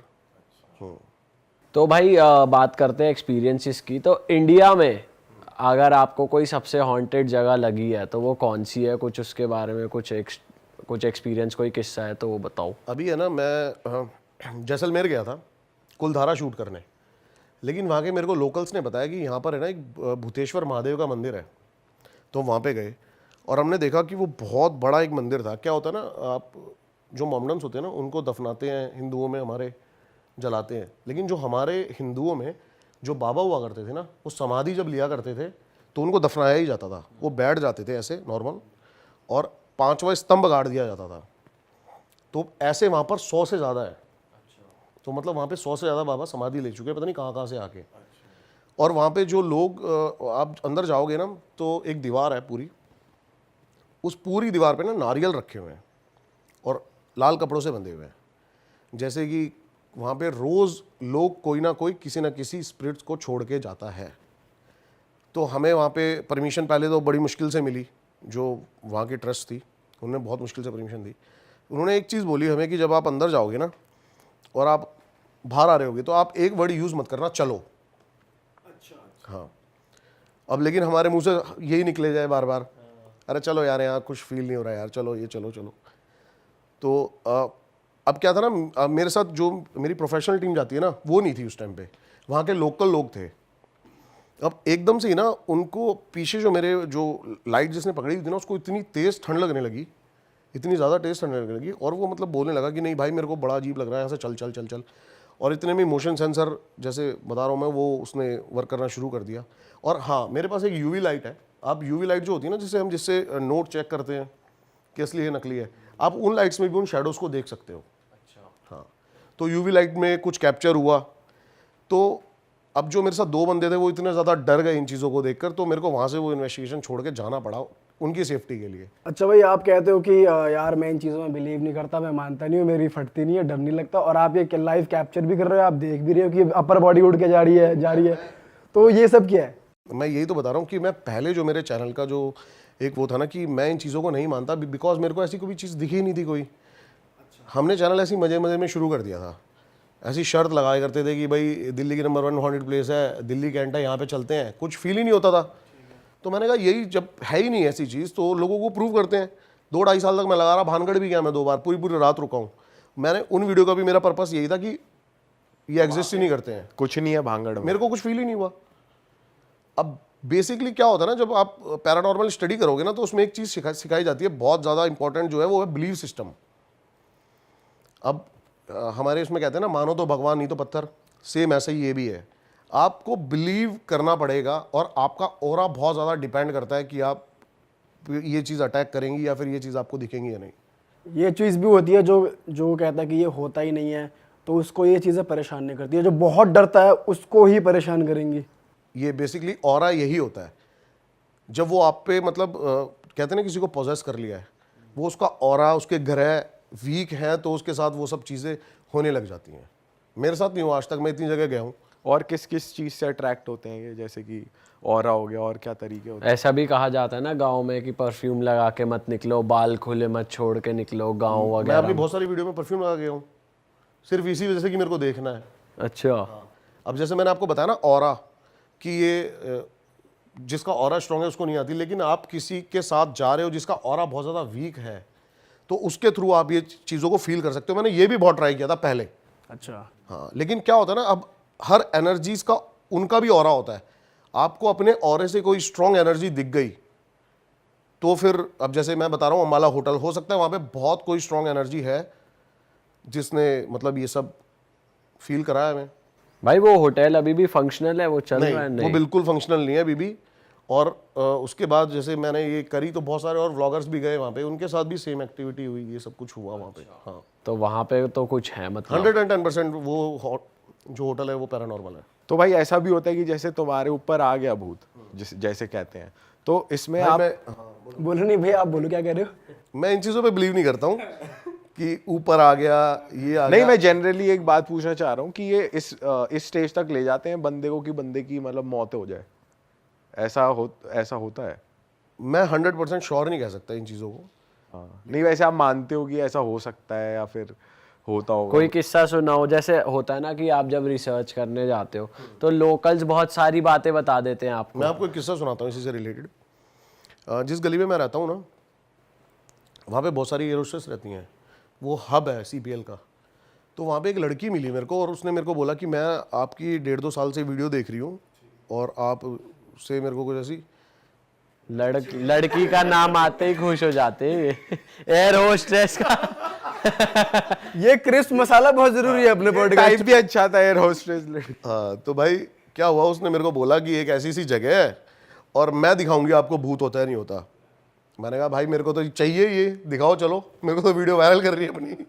Speaker 1: तो भाई बात करते हैं एक्सपीरियंसेस की। तो इंडिया में अगर आपको कोई सबसे हॉन्टेड जगह लगी है तो वो कौन सी है? कुछ उसके बारे में कुछ एक्सपीरियंस, कोई किस्सा है तो वो बताओ।
Speaker 2: अभी है ना, मैं जैसलमेर गया था कुलधारा शूट करने, लेकिन वहाँ के मेरे को लोकल्स ने बताया कि यहाँ पर है ना एक भूतेश्वर महादेव का मंदिर है। तो वहाँ पे गए और हमने देखा कि वो बहुत बड़ा एक मंदिर था। क्या होता है ना, आप जो मोमडन्स होते हैं ना उनको दफनाते हैं, हिंदुओं में हमारे जलाते हैं, लेकिन जो हमारे हिंदुओं में जो बाबा हुआ करते थे ना, वो समाधि जब लिया करते थे तो उनको दफनाया ही जाता था। वो बैठ जाते थे ऐसे नॉर्मल और 5वां स्तंभ गाड़ दिया जाता था। तो ऐसे वहाँ पर 100 से ज़्यादा है। तो मतलब वहाँ पे 100 से ज़्यादा बाबा समाधि ले चुके हैं, पता नहीं कहाँ कहाँ से आके। और वहाँ पे जो लोग, आप अंदर जाओगे ना तो एक दीवार है पूरी, उस पूरी दीवार पे ना नारियल रखे हुए हैं और लाल कपड़ों से बंधे हुए हैं। जैसे कि वहाँ पे रोज़ लोग कोई ना कोई किसी ना किसी स्पिरिट्स को छोड़ के जाता है। तो हमें वहाँ पे परमिशन पहले तो बड़ी मुश्किल से मिली, जो वहाँ की ट्रस्ट थी उन्होंने बहुत मुश्किल से परमिशन दी। उन्होंने एक चीज़ बोली हमें कि जब आप अंदर जाओगे ना और आप बाहर आ रहे होगे तो आप एक वर्ड यूज़ मत करना, चलो। अच्छा। हाँ, अब लेकिन हमारे मुंह से यही निकले जाए बार बार, अरे चलो यार यहाँ कुछ फील नहीं हो रहा यार, चलो ये चलो चलो। तो अब क्या था ना, मेरे साथ जो मेरी प्रोफेशनल टीम जाती है ना, वो नहीं थी उस टाइम पे, वहाँ के लोकल लोग थे। अब एकदम से ही ना उनको पीछे जो मेरे जो लाइट जिसने पकड़ी हुई थी ना, उसको इतनी तेज़ ठंड लगने लगी, इतनी ज़्यादा तेज़ ठंड लगने लगी, और वो मतलब बोलने लगा कि नहीं भाई मेरे को बड़ा अजीब लग रहा है, यहाँ से चल चल चल चल। और इतने में मोशन सेंसर जैसे बता रहा हूँ मैं, वो उसने वर्क करना शुरू कर दिया। और हाँ, मेरे पास एक UV लाइट है। आप UV लाइट जो होती है ना, जिससे नोट चेक करते हैं कि असली है नकली है, आप उन लाइट्स में भी उन शेडोज़ को देख सकते हो। अच्छा। हाँ, तो UV लाइट में कुछ कैप्चर हुआ। तो अब जो मेरे साथ 2 बंदे थे वो इतने ज़्यादा डर गए इन चीज़ों को देखकर, तो मेरे को वहाँ से वो इन्वेस्टिगेशन छोड़ के जाना पड़ा उनकी सेफ्टी के लिए।
Speaker 4: अच्छा भाई, आप कहते हो कि यार मैं इन चीज़ों में बिलीव नहीं करता, मैं मानता नहीं हूँ, मेरी फटती नहीं है, डर नहीं लगता, और आप ये लाइव कैप्चर भी कर रहे हो, आप देख भी रहे हो कि अपर बॉडी उड़ के जा रही है, तो ये सब क्या है?
Speaker 2: मैं यही तो बता रहा हूँ कि मैं पहले जो मेरे चैनल का जो एक वो था ना कि मैं इन चीज़ों को नहीं मानता, बिकॉज मेरे को ऐसी कोई चीज़ दिखी ही नहीं थी कोई। हमने चैनल ऐसी मज़े मज़े में शुरू कर दिया था, ऐसी शर्त लगाया करते थे कि भाई दिल्ली की नंबर 1 हॉन्टेड प्लेस है, दिल्ली कैंट है, यहाँ पे चलते हैं, कुछ फील ही नहीं होता था। तो मैंने कहा यही जब है ही नहीं ऐसी चीज़ तो लोगों को प्रूव करते हैं। 2-2.5 साल तक मैं लगा रहा, भानगढ़ भी गया मैं 2 बार, पूरी रात रुका हूँ। मैंने उन वीडियो का भी मेरा पर्पस यही था कि ये एग्जिस्ट ही नहीं करते हैं,
Speaker 3: कुछ नहीं है भानगढ़ में,
Speaker 2: मेरे को कुछ फील ही नहीं हुआ। अब बेसिकली क्या होता है ना, जब आप पैरानॉर्मल स्टडी करोगे ना तो उसमें एक चीज़ सिखाई जाती है बहुत ज़्यादा इंपॉर्टेंट, जो है वो है बिलीव सिस्टम। अब हमारे उसमें कहते हैं ना, मानो तो भगवान नहीं तो पत्थर, सेम ऐसे ही ये भी है। आपको बिलीव करना पड़ेगा और आपका ऑरा बहुत ज़्यादा डिपेंड करता है कि आप ये चीज़ अटैक करेंगी या फिर ये चीज़ आपको दिखेंगी या नहीं।
Speaker 4: ये चीज़ भी होती है जो कहता है कि ये होता ही नहीं है, तो उसको ये चीज़ें परेशान नहीं करती है, जो बहुत डरता है उसको ही परेशान करेंगी।
Speaker 2: ये बेसिकली ऑरा यही होता है, जब वो आप पे मतलब कहते हैं ना किसी को पोजेस कर लिया है, वो उसका ऑरा, उसके ग्रह वीक हैं तो उसके साथ वो सब चीज़ें होने लग जाती हैं। मेरे साथ नहीं हुआ आज तक, मैं इतनी जगह गया हूँ,
Speaker 3: और किस किस चीज़ से अट्रैक्ट होते हैं ये, जैसे कि ऑरा हो गया, और क्या तरीके होते
Speaker 1: ऐसा भी कहा जाता है ना गांव में कि परफ्यूम लगा के मत निकलो, बाल खुले मत छोड़ के निकलो गांव
Speaker 2: मैं
Speaker 1: वगैरह
Speaker 2: अपनी
Speaker 1: में।
Speaker 2: बहुत सारी वीडियो में परफ्यूम लगा गया हूँ, सिर्फ इसी वजह से कि मेरे को देखना है।
Speaker 1: अच्छा।
Speaker 2: अब जैसे मैंने आपको बताया ना ऑरा, कि ये जिसका ऑरा स्ट्रांग है उसको नहीं आती, लेकिन आप किसी के साथ जा रहे हो जिसका ऑरा बहुत ज़्यादा वीक है, तो उसके थ्रू आप ये चीज़ों को फील कर सकते हो। मैंने ये भी बहुत ट्राई किया था पहले।
Speaker 4: अच्छा।
Speaker 2: हाँ, लेकिन क्या होता है ना, अब हर एनर्जीज का उनका भी ऑरा होता है। आपको अपने ऑरे से कोई स्ट्रांग एनर्जी दिख गई तो फिर, अब जैसे मैं बता रहा हूँ अम्बाला होटल, हो सकता है वहाँ पे बहुत कोई स्ट्रांग एनर्जी है जिसने मतलब ये सब फील कराया हमें।
Speaker 1: भाई वो होटल अभी भी फंक्शनल है, वो चल
Speaker 2: नहीं,
Speaker 1: रहा है?
Speaker 2: वो
Speaker 1: नहीं,
Speaker 2: बिल्कुल फंक्शनल नहीं है अभी भी। और उसके बाद जैसे मैंने ये करी तो बहुत सारे और व्लॉगर्स भी गए वहाँ पे, उनके साथ भी सेम एक्टिविटी हुई, ये सब कुछ हुआ वहाँ पे। हाँ,
Speaker 1: तो वहां पे तो कुछ है मतलब?
Speaker 2: 110% वो जो होटल है वो पैरानॉर्मल है।
Speaker 3: तो भाई ऐसा भी होता है कि जैसे तुम्हारे ऊपर आ गया भूत, जैसे कहते हैं, तो इसमें
Speaker 2: भाई
Speaker 3: आप
Speaker 4: बोलो नहीं भैया, आप बोलो क्या कह रहे हो।
Speaker 2: मैं इन चीज़ों पे बिलीव नहीं करता हूँ कि ऊपर आ गया, ये आ
Speaker 3: नहीं,
Speaker 2: गया।
Speaker 3: मैं जनरली एक बात पूछना चाह रहा हूँ कि ये इस स्टेज तक ले जाते हैं बंदे को कि बंदे की मतलब मौत हो जाए, ऐसा होता है?
Speaker 2: मैं 100% श्योर नहीं कह सकता इन चीज़ों को।
Speaker 3: हाँ, नहीं वैसे आप मानते हो कि ऐसा हो सकता है या फिर होता होगा?
Speaker 1: कोई किस्सा सुनाओ, जैसे होता है ना कि आप जब रिसर्च करने जाते हो तो लोकल्स बहुत सारी बातें बता देते हैं आपको।
Speaker 2: मैं आपको एक किस्सा सुनाता हूँ इसी से रिलेटेड। जिस गली में मैं रहता हूँ ना, वहाँ पे बहुत सारी एयर होस्टेस रहती हैं, वो हब है CPL का। तो वहाँ पे एक लड़की मिली मेरे को और उसने मेरे को बोला कि मैं आपकी 1.5-2 साल से वीडियो देख रही हूँ और आप से मेरे को कुछ ऐसी
Speaker 1: लड़की का नाम आते ही खुश हो जाते हैं एयर होस्टेस का।
Speaker 4: ये क्रिस्प मसाला बहुत जरूरी है अपने पॉडकास्ट।
Speaker 3: टाइप भी अच्छा था एयर होस्टेस लड़की।
Speaker 2: हाँ, तो भाई क्या हुआ, उसने मेरे को बोला कि एक ऐसी सी जगह है और मैं दिखाऊंगी आपको भूत होता है नहीं होता। मैंने कहा भाई मेरे को तो चाहिए, ये दिखाओ, चलो, मेरे को तो वीडियो वायरल कर रही है अपनी।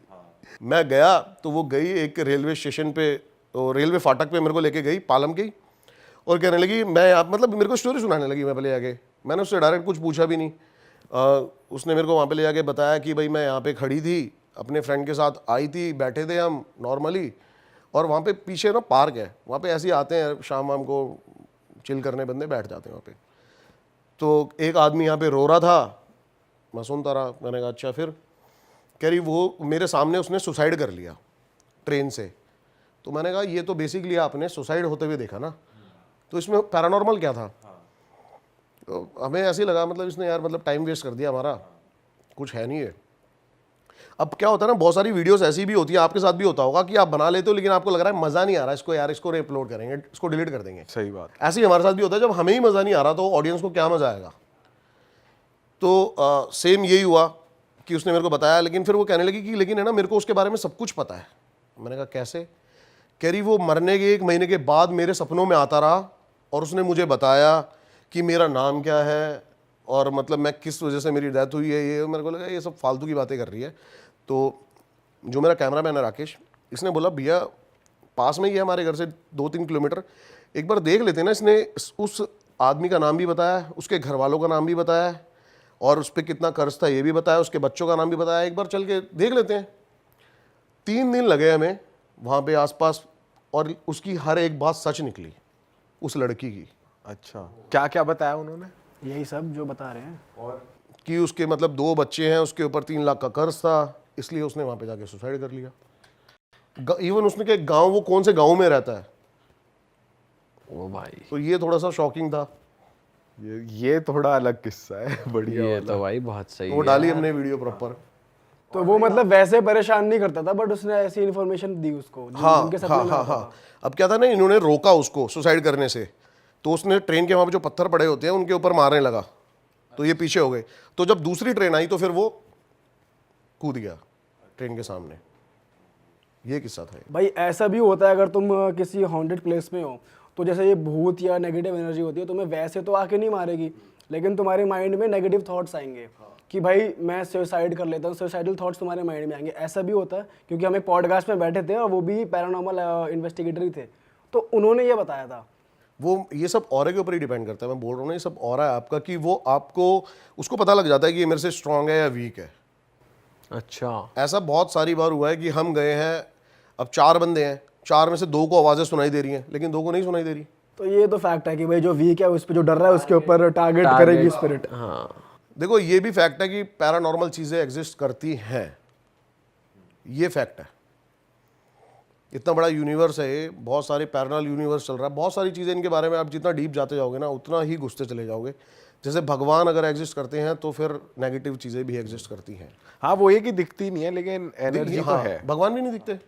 Speaker 2: मैं गया तो वो गई एक रेलवे स्टेशन पे, तो रेलवे फाटक पे मेरे को लेके गई, पालम की, और कहने लगी मैं आप मतलब मेरे को स्टोरी सुनाने लगी। मैं पहले आके, मैंने उससे डायरेक्ट कुछ पूछा भी नहीं। उसने मेरे को वहाँ पे ले जाके बताया कि भाई मैं यहाँ पे खड़ी थी, अपने फ्रेंड के साथ आई थी, बैठे थे हम नॉर्मली, और वहाँ पे पीछे ना पार्क है, वहाँ पे ऐसे ही आते हैं शाम वाम को चिल करने बंदे, बैठ जाते हैं वहाँ पे। तो एक आदमी यहाँ पे रो रहा था, मैं सुनता रहा। मैंने कहा अच्छा, फिर कह रही वो मेरे सामने उसने सुसाइड कर लिया ट्रेन से। तो मैंने कहा ये तो बेसिकली आपने सुसाइड होते हुए देखा ना, तो इसमें पैरानॉर्मल क्या था? तो हमें ऐसे ही लगा मतलब इसने यार मतलब टाइम वेस्ट कर दिया हमारा, कुछ है नहीं है। अब क्या होता है ना, बहुत सारी वीडियोस ऐसी भी होती है, आपके साथ भी होता होगा कि आप बना लेते हो लेकिन आपको लग रहा है मज़ा नहीं आ रहा इसको, यार इसको रीअपलोड करेंगे, इसको डिलीट कर देंगे।
Speaker 3: सही बात।
Speaker 2: ऐसे ही हमारे साथ भी होता है, जब हमें ही मज़ा नहीं आ रहा तो ऑडियंस को क्या मज़ा आएगा। तो सेम यही हुआ कि उसने मेरे को बताया, लेकिन फिर वो कहने लगी कि लेकिन है ना मेरे को उसके बारे में सब कुछ पता है। मैंने कहा कैसे? कह रही वो मरने के 1 महीने के बाद मेरे सपनों में आता रहा और उसने मुझे बताया कि मेरा नाम क्या है और मतलब मैं किस वजह से मेरी डेथ हुई है। ये मेरे को लगा ये सब फालतू की बातें कर रही है। तो जो मेरा कैमरा मैन है राकेश, इसने बोला भैया पास में ही है हमारे घर से 2-3 किलोमीटर, एक बार देख लेते हैं ना। इसने उस आदमी का नाम भी बताया, उसके घर वालों का नाम भी बताया और उस पर कितना कर्ज था ये भी बताया, उसके बच्चों का नाम भी बताया। एक बार चल के देख लेते हैं। 3 दिन लगे हमें वहाँ पे आसपास, और उसकी हर एक बात सच निकली उस लड़की की।
Speaker 3: अच्छा, क्या क्या बताया उन्होंने?
Speaker 4: यही सब जो बता रहे हैं।
Speaker 3: और
Speaker 2: कि उसके मतलब 2 बच्चे हैं, उसके ऊपर 3 लाख का कर्ज था, इसलिए उसने वहाँ पे जाके सुसाइड कर लिया। इवन उसने के गांव, वो कौन से गांव में रहता है,
Speaker 1: ओ भाई,
Speaker 2: तो ये थोड़ा सा शॉकिंग था।
Speaker 3: ये थोड़ा अलग किस्सा है, बढ़िया
Speaker 1: ये
Speaker 3: वाला।
Speaker 1: तो भाई बहुत सही
Speaker 2: वो
Speaker 1: है।
Speaker 2: डाली हमने वीडियो प्रॉपर।
Speaker 4: तो वो मतलब वैसे परेशान नहीं करता था, बट उसने ऐसी इन्फॉर्मेशन दी उसको
Speaker 2: हाँ
Speaker 4: उनके सपने
Speaker 2: हाँ
Speaker 4: में
Speaker 2: हाँ
Speaker 4: आता
Speaker 2: हाँ।
Speaker 4: था।
Speaker 2: अब क्या था ना, इन्होंने रोका उसको सुसाइड करने से, तो उसने ट्रेन के वहाँ पे जो पत्थर पड़े होते हैं उनके ऊपर मारने लगा, तो ये पीछे हो गए। तो जब दूसरी ट्रेन आई तो फिर वो कूद गया ट्रेन के सामने। ये किस्सा था।
Speaker 4: भाई ऐसा भी होता है, अगर तुम किसी हॉन्टेड प्लेस में हो तो जैसे ये भूत या नेगेटिव एनर्जी होती है, तुम्हें वैसे तो आके नहीं मारेगी, लेकिन तुम्हारे माइंड में नेगेटिव थॉट्स आएंगे कि भाई मैं सुसाइड कर लेता हूँ। सुसाइडल थॉट्स तुम्हारे माइंड में आएंगे। ऐसा भी होता है, क्योंकि हम एक पॉडकास्ट में बैठे थे और वो भी पैरानॉर्मल इन्वेस्टिगेटर ही थे, तो उन्होंने ये बताया था।
Speaker 2: वो ये सब ऑरा के ऊपर ही डिपेंड करता है। मैं बोल रहा हूँ ना, ये सब ऑरा है आपका, कि वो आपको उसको पता लग जाता है कि ये मेरे से स्ट्रांग है या वीक है।
Speaker 1: अच्छा,
Speaker 2: ऐसा बहुत सारी बार हुआ है कि हम गए हैं, अब 4 बंदे हैं, 4 में से 2 को आवाज़ें सुनाई दे रही हैं लेकिन 2 को नहीं सुनाई दे रही।
Speaker 4: तो ये तो फैक्ट है कि भाई जो वीक है उस पर जो डर रहा है उसके ऊपर टारगेट करेगी स्पिरिट।
Speaker 1: हाँ
Speaker 2: देखो ये भी फैक्ट है कि पैरानॉर्मल चीज़ें एग्जिस्ट करती हैं, ये फैक्ट है। इतना बड़ा यूनिवर्स है ये, बहुत सारे पैरेलल यूनिवर्स चल रहा है, बहुत सारी चीज़ें इनके बारे में आप जितना डीप जाते जाओगे ना उतना ही घुसते चले जाओगे। जैसे भगवान अगर एग्जिस्ट करते हैं तो फिर नेगेटिव चीज़ें भी एग्जिस्ट करती हैं।
Speaker 3: हाँ वो ये कि दिखती नहीं है लेकिन एनर्जी तो
Speaker 2: हाँ,
Speaker 3: है।
Speaker 2: भगवान भी नहीं दिखते।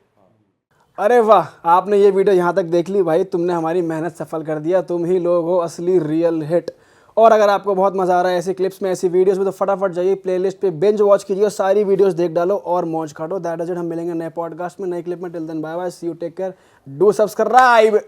Speaker 4: अरे वाह, आपने ये वीडियो यहाँ तक देख ली भाई, तुमने हमारी मेहनत सफल कर दिया। तुम ही लोग हो असली रियल हिट। और अगर आपको बहुत मजा आ रहा है ऐसी क्लिप्स में, ऐसी वीडियोस में, तो फटाफट जाइए प्लेलिस्ट पे, बिंज वॉच कीजिए, सारी वीडियोस देख डालो और मौज काटो। That is it. हम मिलेंगे नए पॉडकास्ट में, नए क्लिप में। Till then bye bye, see you, take care, do subscribe.